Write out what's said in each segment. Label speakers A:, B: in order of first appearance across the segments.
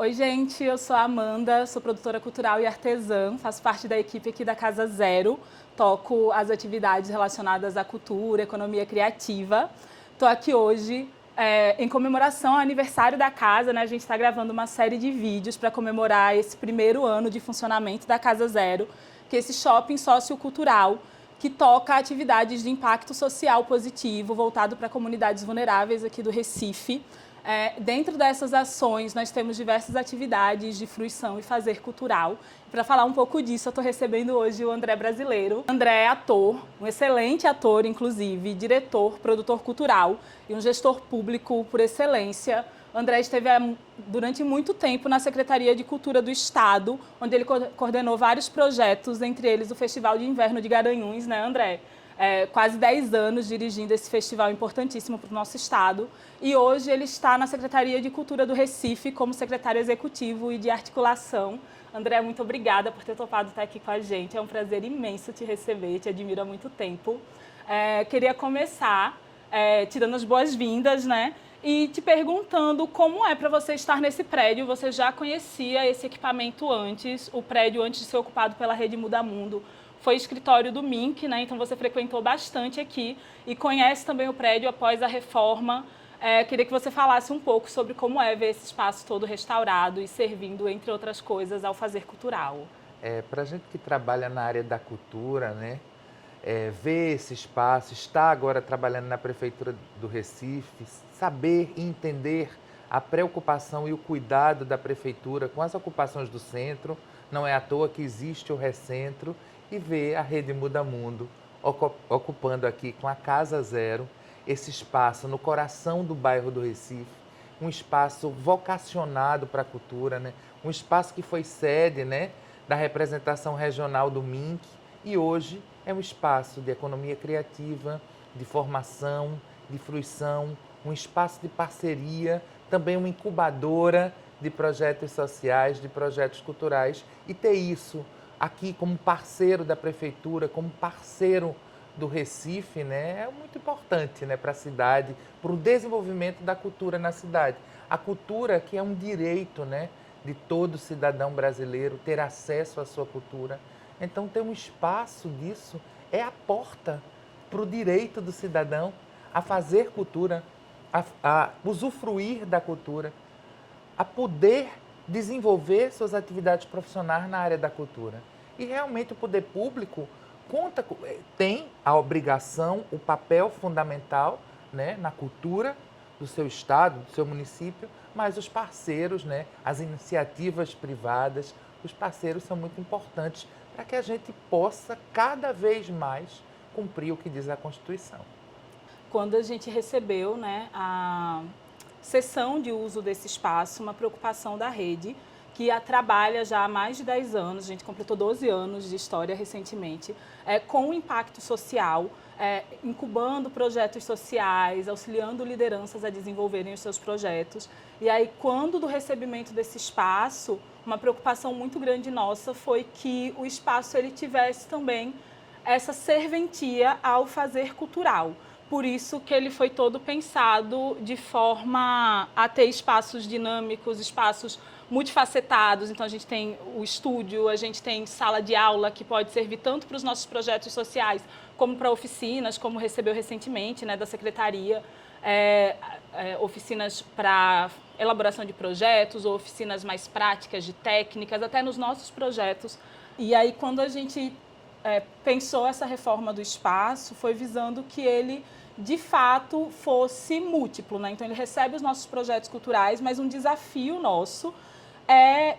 A: Oi, gente, eu sou a Amanda, sou produtora cultural e artesã, faço parte da equipe aqui da Casa Zero, toco as atividades relacionadas à cultura, economia criativa. Estou aqui hoje em comemoração ao aniversário da casa, né? A gente está gravando uma série de vídeos para comemorar esse primeiro ano de funcionamento da Casa Zero, que é esse shopping sociocultural que toca atividades de impacto social positivo voltado para comunidades vulneráveis aqui do Recife. Dentro dessas ações, nós temos diversas atividades de fruição e fazer cultural. Para falar um pouco disso, eu estou recebendo hoje o André Brasileiro. André é ator, um excelente ator, inclusive, diretor, produtor cultural e um gestor público por excelência. André esteve durante muito tempo na Secretaria de Cultura do Estado, onde ele coordenou vários projetos, entre eles o Festival de Inverno de Garanhuns, né, André? Quase 10 anos dirigindo esse festival importantíssimo para o nosso estado. E hoje ele está na Secretaria de Cultura do Recife como secretário executivo e de articulação. André, muito obrigada por ter topado estar aqui com a gente. É um prazer imenso te receber, te admiro há muito tempo. Queria começar te dando as boas-vindas, né? E te perguntando como é para você estar nesse prédio. Você já conhecia esse equipamento antes, o prédio antes de ser ocupado pela Rede Muda Mundo foi escritório do MINC, né? Então você frequentou bastante aqui e conhece também o prédio após a reforma. Queria que você falasse um pouco sobre como é ver esse espaço todo restaurado e servindo, entre outras coisas, ao fazer cultural.
B: Para a gente que trabalha na área da cultura, né, ver esse espaço, estar agora trabalhando na Prefeitura do Recife, saber e entender a preocupação e o cuidado da Prefeitura com as ocupações do centro, não é à toa que existe o Recentro, e ver a Rede Muda Mundo ocupando aqui com a Casa Zero esse espaço no coração do bairro do Recife, um espaço vocacionado para a cultura, né? Um espaço que foi sede, né, da representação regional do MINC e hoje é um espaço de economia criativa, de formação, de fruição, um espaço de parceria, também uma incubadora de projetos sociais, de projetos culturais, e ter isso aqui como parceiro da prefeitura, como parceiro do Recife, né, é muito importante, né, para a cidade, para o desenvolvimento da cultura na cidade. A cultura que é um direito, né, de todo cidadão brasileiro ter acesso à sua cultura. Então, ter um espaço disso é a porta para o direito do cidadão a fazer cultura, a usufruir da cultura, a poder desenvolver suas atividades profissionais na área da cultura. E realmente o poder público tem a obrigação, o papel fundamental, né, na cultura do seu estado, do seu município, mas os parceiros, né, as iniciativas privadas, os parceiros são muito importantes para que a gente possa cada vez mais cumprir o que diz a Constituição.
A: Quando a gente recebeu, né, a cessão de uso desse espaço, uma preocupação da rede, que trabalha já há mais de 10 anos, a gente completou 12 anos de história recentemente, com o impacto social, incubando projetos sociais, auxiliando lideranças a desenvolverem os seus projetos. E aí, quando do recebimento desse espaço, uma preocupação muito grande nossa foi que o espaço ele tivesse também essa serventia ao fazer cultural. Por isso que ele foi todo pensado de forma a ter espaços dinâmicos, espaços multifacetados. Então, a gente tem o estúdio, a gente tem sala de aula que pode servir tanto para os nossos projetos sociais, como para oficinas, como recebeu recentemente, né, da Secretaria, oficinas para elaboração de projetos, ou oficinas mais práticas de técnicas, até nos nossos projetos. E aí, quando a gente pensou essa reforma do espaço, foi visando que ele, de fato, fosse múltiplo, né? Então, ele recebe os nossos projetos culturais, mas um desafio nosso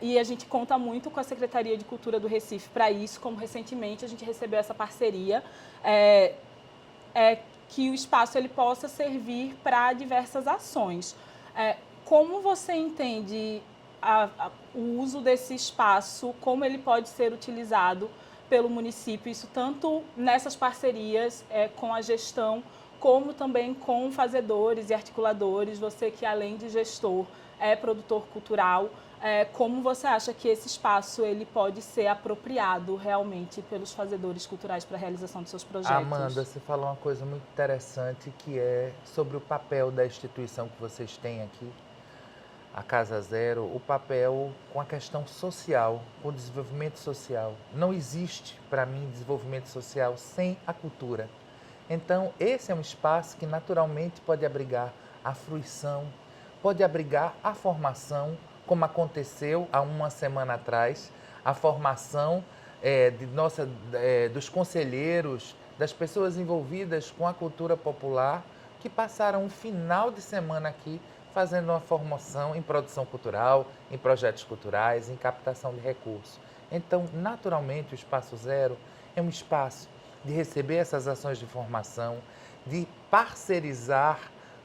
A: e a gente conta muito com a Secretaria de Cultura do Recife para isso, como recentemente a gente recebeu essa parceria, que o espaço ele possa servir para diversas ações. Como você entende o uso desse espaço, como ele pode ser utilizado pelo município, isso tanto nessas parcerias com a gestão, como também com fazedores e articuladores, você que além de gestor é produtor cultural, como você acha que esse espaço ele pode ser apropriado realmente pelos fazedores culturais para a realização de seus projetos?
B: Amanda, você falou uma coisa muito interessante que é sobre o papel da instituição que vocês têm aqui. a Casa Zero, o papel com a questão social, com o desenvolvimento social. Não existe, para mim, desenvolvimento social sem a cultura. Então, esse é um espaço que naturalmente pode abrigar a fruição, pode abrigar a formação, como aconteceu há uma semana atrás, a formação dos conselheiros, das pessoas envolvidas com a cultura popular, que passaram um final de semana aqui fazendo uma formação em produção cultural, em projetos culturais, em captação de recursos. Então, naturalmente, o Espaço Zero é um espaço de receber essas ações de formação, de parcerizar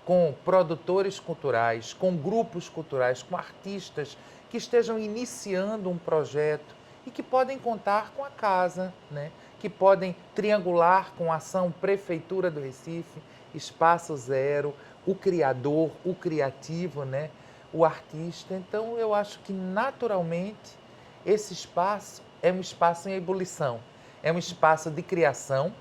B: com produtores culturais, com grupos culturais, com artistas que estejam iniciando um projeto e que podem contar com a casa, né? Que podem triangular com a ação Prefeitura do Recife, Espaço Zero, o criador, o criativo, né? O artista. Então, eu acho que naturalmente esse espaço é um espaço em ebulição, é um espaço de criação,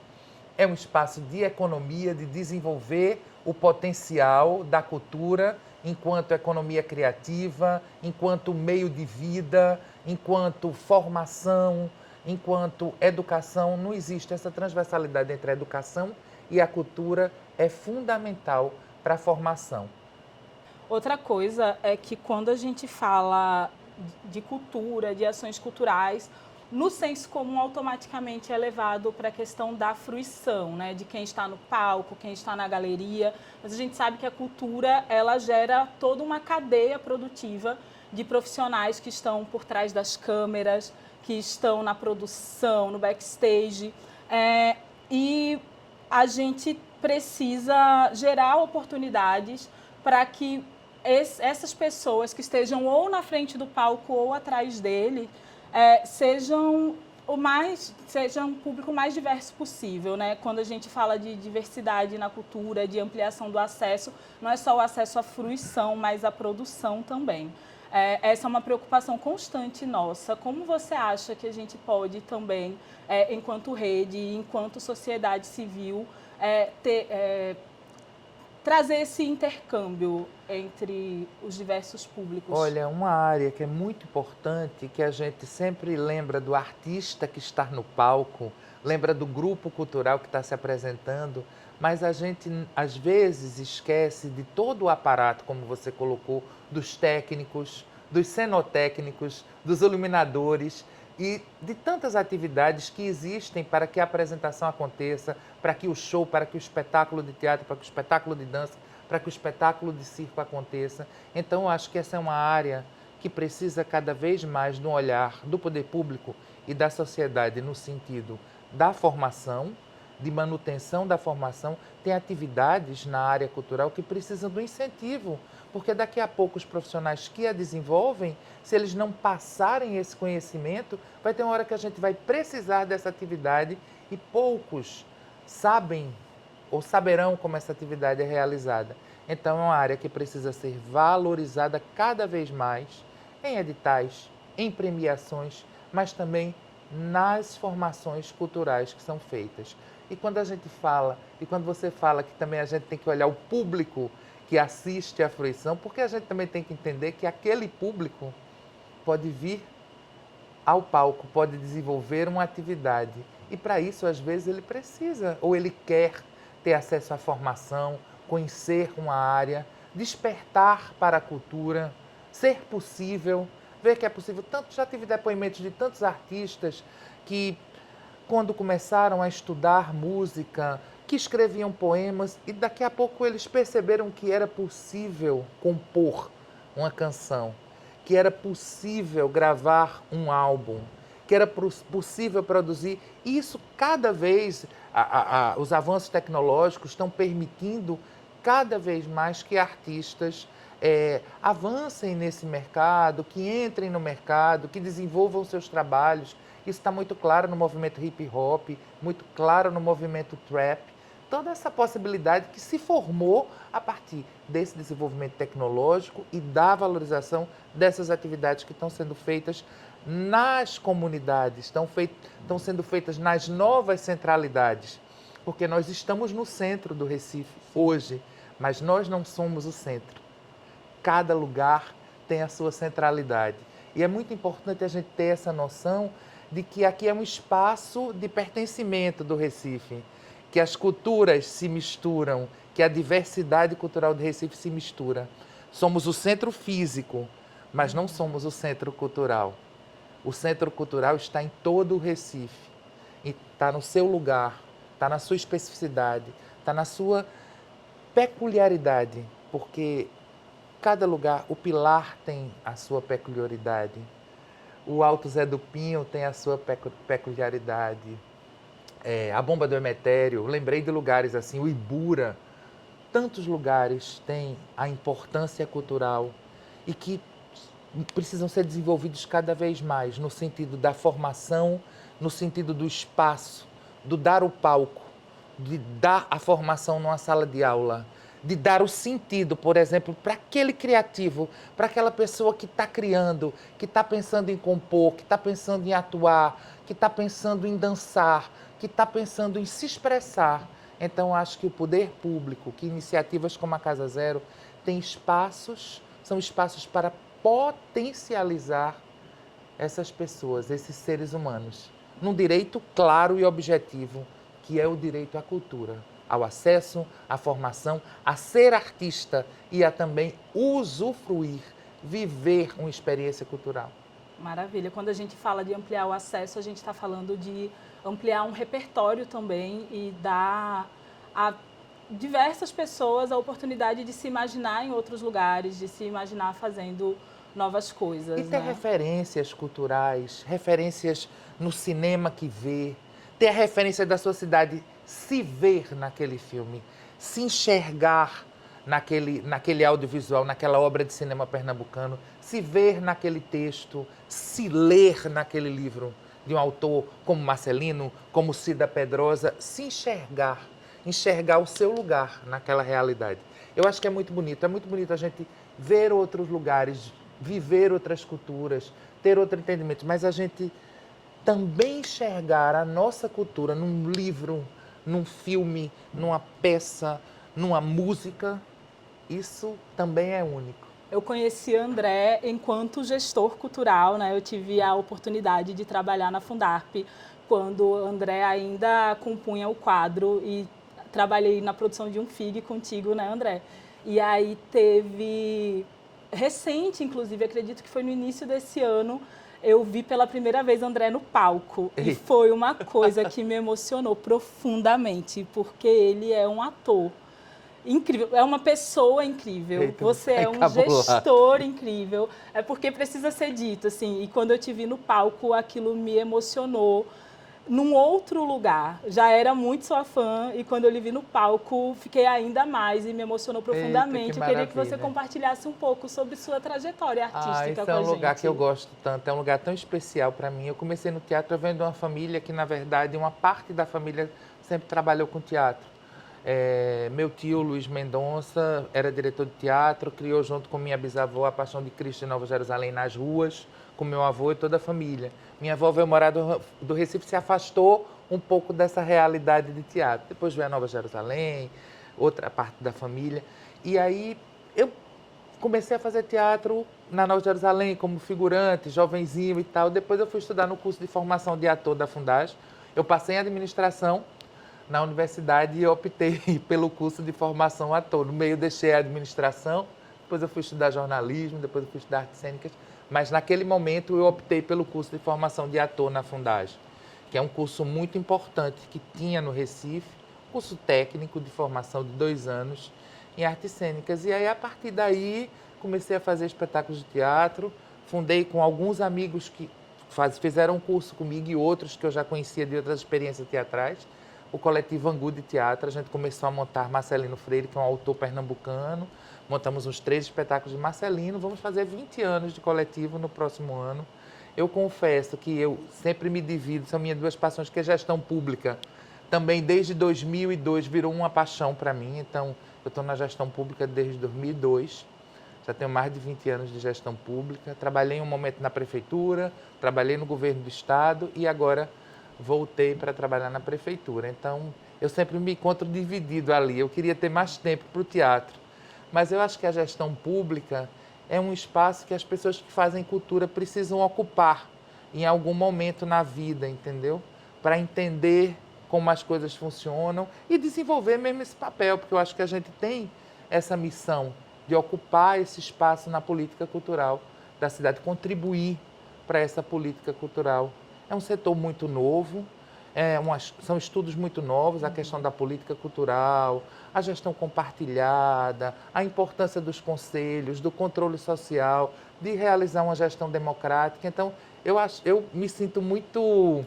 B: é um espaço de economia, de desenvolver o potencial da cultura enquanto economia criativa, enquanto meio de vida, enquanto formação, enquanto educação. Não existe essa transversalidade entre a educação e a cultura, é fundamental para a formação.
A: Outra coisa é que quando a gente fala de cultura, de ações culturais, no senso comum automaticamente é levado para a questão da fruição, né? De quem está no palco, quem está na galeria. Mas a gente sabe que a cultura, ela gera toda uma cadeia produtiva de profissionais que estão por trás das câmeras, que estão na produção, no backstage. E a gente precisa gerar oportunidades para que essas pessoas que estejam ou na frente do palco ou atrás dele sejam um público mais diverso possível, né? Quando a gente fala de diversidade na cultura, de ampliação do acesso, não é só o acesso à fruição, mas à produção também. Essa é uma preocupação constante nossa. Como você acha que a gente pode também, enquanto rede, enquanto sociedade civil, trazer esse intercâmbio entre os diversos públicos?
B: Olha, uma área que é muito importante, que a gente sempre lembra do artista que está no palco, lembra do grupo cultural que está se apresentando, mas a gente às vezes esquece de todo o aparato, como você colocou, dos técnicos, dos cenotécnicos, dos iluminadores e de tantas atividades que existem para que a apresentação aconteça, para que o show, para que o espetáculo de teatro, para que o espetáculo de dança, para que o espetáculo de circo aconteça. Então, eu acho que essa é uma área que precisa cada vez mais de um olhar do poder público e da sociedade no sentido da formação, de manutenção da formação. Tem atividades na área cultural que precisam do incentivo, porque daqui a pouco os profissionais que a desenvolvem, se eles não passarem esse conhecimento, vai ter uma hora que a gente vai precisar dessa atividade e poucos sabem ou saberão como essa atividade é realizada. Então, é uma área que precisa ser valorizada cada vez mais em editais, em premiações, mas também nas formações culturais que são feitas. E quando a gente fala, e quando você fala que também a gente tem que olhar o público que assiste à fruição, porque a gente também tem que entender que aquele público pode vir ao palco, pode desenvolver uma atividade. E para isso, às vezes, ele precisa ou ele quer ter acesso à formação, conhecer uma área, despertar para a cultura, ser possível, ver que é possível. Já tive depoimentos de tantos artistas que, quando começaram a estudar música, que escreviam poemas e daqui a pouco eles perceberam que era possível compor uma canção, que era possível gravar um álbum, que era possível produzir. E isso cada vez, os avanços tecnológicos estão permitindo cada vez mais que artistas avancem nesse mercado, que entrem no mercado, que desenvolvam seus trabalhos. Isso está muito claro no movimento hip hop, muito claro no movimento trap. Toda essa possibilidade que se formou a partir desse desenvolvimento tecnológico e da valorização dessas atividades que estão sendo feitas nas comunidades, estão sendo feitas nas novas centralidades, porque nós estamos no centro do Recife hoje, mas nós não somos o centro. Cada lugar tem a sua centralidade. E é muito importante a gente ter essa noção de que aqui é um espaço de pertencimento do Recife, que as culturas se misturam, que a diversidade cultural do Recife se mistura. Somos o centro físico, mas não somos o centro cultural. O centro cultural está em todo o Recife, está no seu lugar, está na sua especificidade, está na sua peculiaridade, porque cada lugar, o Pilar tem a sua peculiaridade, o Alto Zé do Pinho tem a sua peculiaridade, a Bomba do Emetério, lembrei de lugares assim, o Ibura, tantos lugares têm a importância cultural e que precisam ser desenvolvidos cada vez mais no sentido da formação, no sentido do espaço, do dar o palco, de dar a formação numa sala de aula, de dar o sentido, por exemplo, para aquele criativo, para aquela pessoa que está criando, que está pensando em compor, que está pensando em atuar, que está pensando em dançar, que está pensando em se expressar. Então, acho que o poder público, que iniciativas como a Casa Zero, têm espaços, são espaços para potencializar essas pessoas, esses seres humanos, num direito claro e objetivo, que é o direito à cultura, ao acesso, à formação, a ser artista e a também usufruir, viver uma experiência cultural.
A: Maravilha. Quando a gente fala de ampliar o acesso, a gente está falando de ampliar um repertório também e dar a diversas pessoas a oportunidade de se imaginar em outros lugares, de se imaginar fazendo novas coisas.
B: E ter referências culturais, referências no cinema que vê, ter a referência da sua cidade, se ver naquele filme, se enxergar naquele audiovisual, naquela obra de cinema pernambucano, se ver naquele texto, se ler naquele livro de um autor como Marcelino, como Cida Pedrosa, se enxergar o seu lugar naquela realidade. Eu acho que é muito bonito a gente ver outros lugares, viver outras culturas, ter outro entendimento, mas a gente também enxergar a nossa cultura num livro, num filme, numa peça, numa música, isso também é único.
A: Eu conheci André enquanto gestor cultural, né? Eu tive a oportunidade de trabalhar na Fundarp quando André ainda compunha o quadro e trabalhei na produção de um FIG contigo, né, André? E aí teve recente, inclusive, acredito que foi no início desse ano, eu vi pela primeira vez André no palco. E foi uma coisa que me emocionou profundamente, porque ele é um ator incrível, é uma pessoa incrível.
B: Eita,
A: você é um gestor incrível. É porque precisa ser dito, assim. E quando eu te vi no palco, aquilo me emocionou num outro lugar. Já era muito sua fã e quando eu lhe vi no palco, fiquei ainda mais e me emocionou profundamente.
B: Eita,
A: eu queria que você compartilhasse um pouco sobre sua trajetória artística
B: esse
A: com a
B: é um
A: gente.
B: lugar que eu gosto tanto, é um lugar tão especial para mim. Eu comecei no teatro vendo uma família que, na verdade, uma parte da família sempre trabalhou com teatro. Meu tio, Luiz Mendonça, era diretor de teatro, criou junto com minha bisavó a Paixão de Cristo em Nova Jerusalém nas ruas, com meu avô e toda a família. Minha avó veio morar do Recife, se afastou um pouco dessa realidade de teatro. Depois veio a Nova Jerusalém, outra parte da família. E aí eu comecei a fazer teatro na Nova Jerusalém como figurante, jovenzinho e tal. Depois eu fui estudar no curso de formação de ator da Fundagem. Eu passei em administração na universidade e optei pelo curso de formação ator. No meio deixei a administração, depois eu fui estudar jornalismo, depois eu fui estudar artes cênicas, mas naquele momento eu optei pelo curso de formação de ator na Fundagem, que é um curso muito importante que tinha no Recife, curso técnico de formação de 2 anos em artes cênicas. E aí, a partir daí, comecei a fazer espetáculos de teatro, fundei com alguns amigos que fizeram um curso comigo e outros que eu já conhecia de outras experiências teatrais, o coletivo Angu de Teatro. A gente começou a montar Marcelino Freire, que é um autor pernambucano. Montamos uns 3 espetáculos de Marcelino. Vamos fazer 20 anos de coletivo no próximo ano. Eu confesso que eu sempre me divido, são minhas 2 paixões, que é gestão pública. Também desde 2002 virou uma paixão para mim, então eu estou na gestão pública desde 2002. Já tenho mais de 20 anos de gestão pública. Trabalhei um momento na prefeitura, trabalhei no governo do estado e agora voltei para trabalhar na prefeitura. Então, eu sempre me encontro dividido ali. Eu queria ter mais tempo para o teatro, mas eu acho que a gestão pública, é um espaço que as pessoas que fazem cultura precisam ocupar em algum momento na vida, entendeu? Para entender como as coisas funcionam e desenvolver mesmo esse papel, porque eu acho que a gente tem essa missão de ocupar esse espaço na política cultural da cidade, contribuir para essa política cultural. É um setor muito novo, são estudos muito novos, a questão da política cultural, a gestão compartilhada, a importância dos conselhos, do controle social, de realizar uma gestão democrática. Então, eu me sinto muito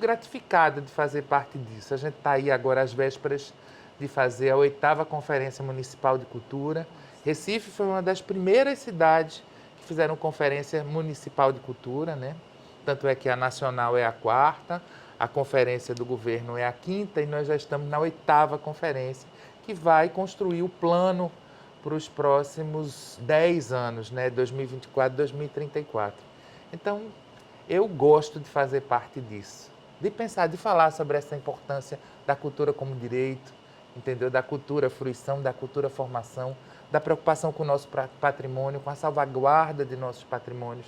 B: gratificada de fazer parte disso. A gente está aí agora às vésperas de fazer a 8ª Conferência Municipal de Cultura. Recife foi uma das primeiras cidades que fizeram Conferência Municipal de Cultura, né? Tanto é que a nacional é a 4ª, a conferência do governo é a 5ª e nós já estamos na 8ª conferência, que vai construir o plano para os próximos 10 anos, né? 2024, 2034. Então, eu gosto de fazer parte disso, de pensar, de falar sobre essa importância da cultura como direito, entendeu? Da cultura fruição, da cultura formação, da preocupação com o nosso patrimônio, com a salvaguarda de nossos patrimônios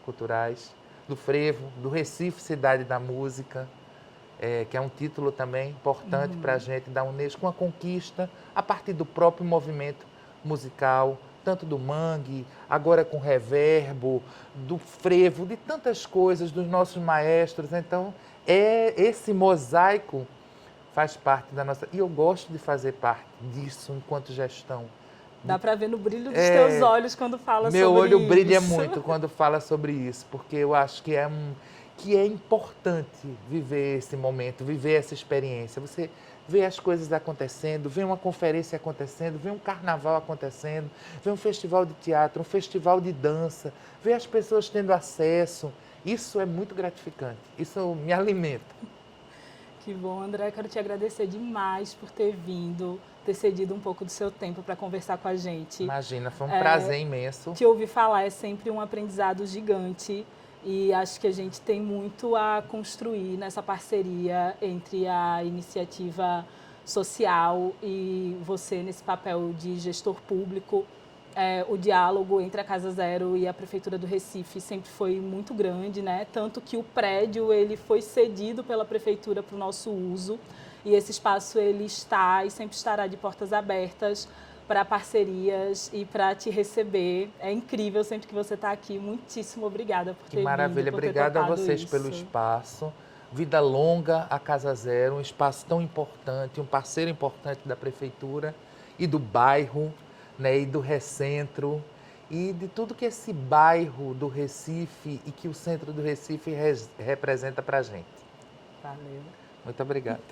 B: culturais, do frevo, do Recife Cidade da Música, que é um título também importante para a gente, da Unesco, uma conquista a partir do próprio movimento musical, tanto do mangue, agora com reverbo, do frevo, de tantas coisas, dos nossos maestros. Então, esse mosaico faz parte da nossa... E eu gosto de fazer parte disso enquanto gestão.
A: Dá para ver no brilho dos teus olhos quando fala sobre isso.
B: Meu olho brilha muito quando fala sobre isso, porque eu acho que é importante viver esse momento, viver essa experiência. Você vê as coisas acontecendo, vê uma conferência acontecendo, vê um carnaval acontecendo, vê um festival de teatro, um festival de dança, vê as pessoas tendo acesso. Isso é muito gratificante, isso me alimenta.
A: Que bom, André. Quero te agradecer demais por ter vindo, ter cedido um pouco do seu tempo para conversar com a gente.
B: Imagina, foi um prazer imenso.
A: Te ouvir falar é sempre um aprendizado gigante e acho que a gente tem muito a construir nessa parceria entre a iniciativa social e você nesse papel de gestor público. O diálogo entre a Casa Zero e a Prefeitura do Recife sempre foi muito grande, né? Tanto que o prédio ele foi cedido pela Prefeitura para o nosso uso e esse espaço ele está e sempre estará de portas abertas para parcerias e para te receber. É incrível sempre que você está aqui. Muitíssimo obrigada por ter vindo.
B: Que maravilha. Obrigada a vocês pelo espaço. Vida longa à Casa Zero, um espaço tão importante, um parceiro importante da Prefeitura e do bairro, né, e do Recentro, e de tudo que esse bairro do Recife e que o centro do Recife representa para a gente.
A: Valeu.
B: Muito obrigado.